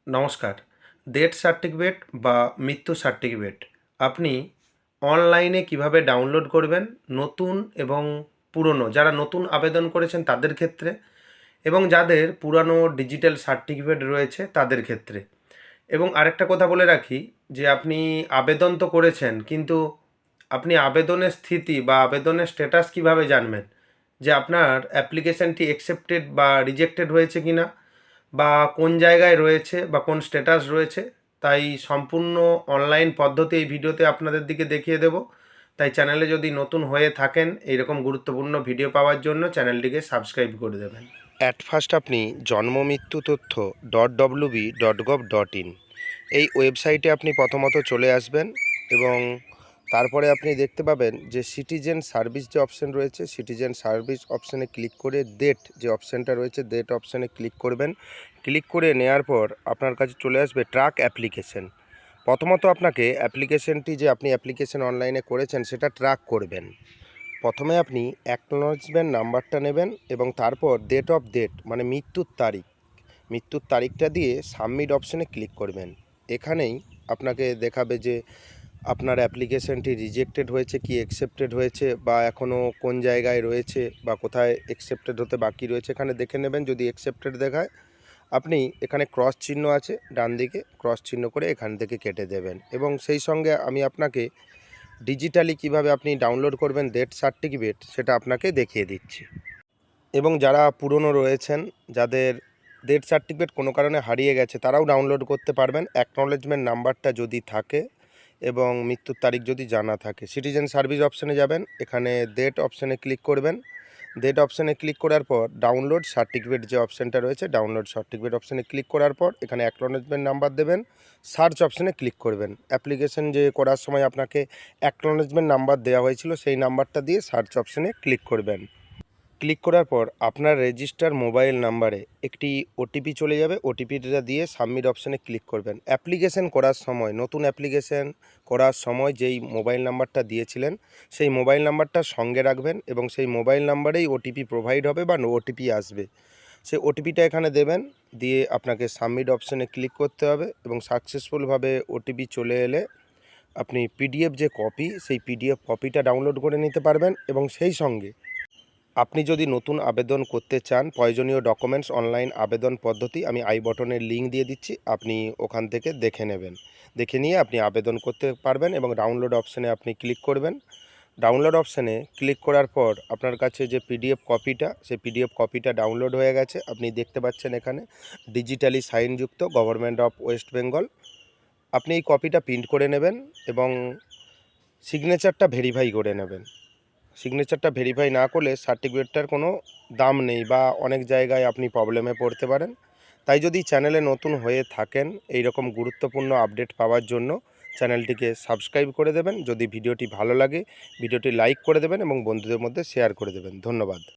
নমস্কার। Death certificate বা মৃত্যু সার্টিফিকেট আপনি অনলাইনে কিভাবে ডাউনলোড করবেন নতুন এবং পুরনো যারা নতুন আবেদন করেছেন তাদের ক্ষেত্রে এবং যাদের পুরানো ডিজিটাল সার্টিফিকেট রয়েছে তাদের ক্ষেত্রে। এবং আরেকটা কথা বলে রাখি যে আপনি আবেদন তো করেছেন কিন্তু আপনি আবেদনের স্থিতি বা আবেদনের স্ট্যাটাস কিভাবে জানবেন? যে আপনার অ্যাপ্লিকেশনটি অ্যাকসেপ্টেড বা রিজেক্টেড হয়েছে কিনা বা কোন জায়গায় রয়েছে বা কোন স্ট্যাটাস রয়েছে, তাই সম্পূর্ণ অনলাইন পদ্ধতি এই ভিডিওতে আপনাদের দিকে দেখিয়ে দেব। তাই চ্যানেলে যদি নতুন হয়ে থাকেন এইরকম গুরুত্বপূর্ণ ভিডিও পাওয়ার জন্য চ্যানেলটিকে সাবস্ক্রাইব করে দেবেন। অ্যাট ফার্স্ট আপনি জন্ম মৃত্যু তথ্য .wb.gov.in এই ওয়েবসাইটে আপনি প্রথমত চলে আসবেন এবং তারপরে আপনি দেখতে পাবেন যে সিটিজেন সার্ভিস যে অপশন রয়েছে, সিটিজেন সার্ভিস অপশানে ক্লিক করে ডেট যে অপশানটা রয়েছে ডেট অপশানে ক্লিক করবেন। ক্লিক করে নেওয়ার পর আপনার কাছে চলে আসবে ট্র্যাক অ্যাপ্লিকেশন। প্রথমত আপনাকে অ্যাপ্লিকেশনটি যে আপনি অ্যাপ্লিকেশন অনলাইনে করেছেন সেটা ট্র্যাক করবেন। প্রথমে আপনি অ্যাকনোলেজমেন্ট নাম্বারটা নেবেন এবং তারপর ডেট অফ ডেট মানে মৃত্যুর তারিখটা দিয়ে সাবমিট অপশানে ক্লিক করবেন। এখানেই আপনাকে দেখাবে যে আপনার অ্যাপ্লিকেশনটি রিজেক্টেড হয়েছে কি অ্যাকসেপ্টেড হয়েছে বা এখনও কোন জায়গায় রয়েছে বা কোথায় অ্যাকসেপ্টেড হতে বাকি রয়েছে এখানে দেখে নেবেন। যদি অ্যাকসেপ্টেড দেখায় আপনি এখানে ক্রস চিহ্ন আছে ডান দিকে, ক্রস চিহ্ন করে এখান থেকে কেটে দেবেন এবং সেই সঙ্গে আমি আপনাকে ডিজিটালি কিভাবে আপনি ডাউনলোড করবেন ডেথ সার্টিফিকেট সেটা আপনাকে দেখিয়ে দিচ্ছি। এবং যারা পুরনো রয়েছেন, যাদের ডেথ সার্টিফিকেট কোনো কারণে হারিয়ে গেছে তারাও ডাউনলোড করতে পারবেন অ্যাকনোলেজমেন্ট নাম্বারটা যদি থাকে এবং মৃত্যুর তারিখ যদি জানা থাকে। সিটিজেন সার্ভিস অপশানে যাবেন, এখানে ডেট অপশানে ক্লিক করবেন। ডেট অপশানে ক্লিক করার পর ডাউনলোড সার্টিফিকেট যে অপশানটা রয়েছে ডাউনলোড সার্টিফিকেট অপশানে ক্লিক করার পর এখানে অ্যাকনোলেজমেন্ট নাম্বার দেবেন, সার্চ অপশানে ক্লিক করবেন। অ্যাপ্লিকেশন যে করার সময় আপনাকে অ্যাকনোলেজমেন্ট নাম্বার দেওয়া হয়েছিল সেই নাম্বারটা দিয়ে সার্চ অপশানে ক্লিক করবেন। ক্লিক করার পর আপনার রেজিস্টার মোবাইল নাম্বারে একটি ওটিপি চলে যাবে, ওটিপিটা দিয়ে সাবমিট অপশানে ক্লিক করবেন। অ্যাপ্লিকেশন করার সময় নতুন অ্যাপ্লিকেশন করার সময় যেই মোবাইল নাম্বারটা দিয়েছিলেন সেই মোবাইল নাম্বারটা সঙ্গে রাখবেন এবং সেই মোবাইল নাম্বারেই ওটিপি প্রোভাইড হবে বা ওটিপি আসবে। সেই ওটিপিটা এখানে দেবেন, দিয়ে আপনাকে সাবমিট অপশানে ক্লিক করতে হবে এবং সাকসেসফুলভাবে ওটিপি চলে এলে আপনি পিডিএফ যে কপি সেই পিডিএফ কপিটা ডাউনলোড করে নিতে পারবেন এবং সেই সঙ্গে আপনি যদি নতুন আবেদন করতে চান প্রয়োজনীয় ডকুমেন্টস অনলাইন আবেদন পদ্ধতি আমি আই বটনের লিঙ্ক দিয়ে দিচ্ছি, আপনি ওখান থেকে দেখে নেবেন। দেখে নিয়ে আপনি আবেদন করতে পারবেন এবং ডাউনলোড অপশানে আপনি ক্লিক করবেন। ডাউনলোড অপশানে ক্লিক করার পর আপনার কাছে যে পিডিএফ কপিটা সেই পিডিএফ কপিটা ডাউনলোড হয়ে গেছে। আপনি দেখতে পাচ্ছেন এখানে ডিজিটালি সাইনযুক্ত গভর্নমেন্ট অফ ওয়েস্ট বেঙ্গল। আপনি এই কপিটা প্রিন্ট করে নেবেন এবং সিগনেচারটা ভেরিফাই করে নেবেন। সিগনেচারটা ভেরিফাই না করলে সার্টিফিকেটটার কোনো দাম নেই বা অনেক জায়গায় আপনি প্রবলেমে পড়তে পারেন। তাই যদি চ্যানেলে নতুন হয়ে থাকেন এই রকম গুরুত্বপূর্ণ আপডেট পাওয়ার জন্য চ্যানেলটিকে সাবস্ক্রাইব করে দেবেন। যদি ভিডিওটি ভালো লাগে ভিডিওটি লাইক করে দেবেন এবং বন্ধুদের মধ্যে শেয়ার করে দেবেন। ধন্যবাদ।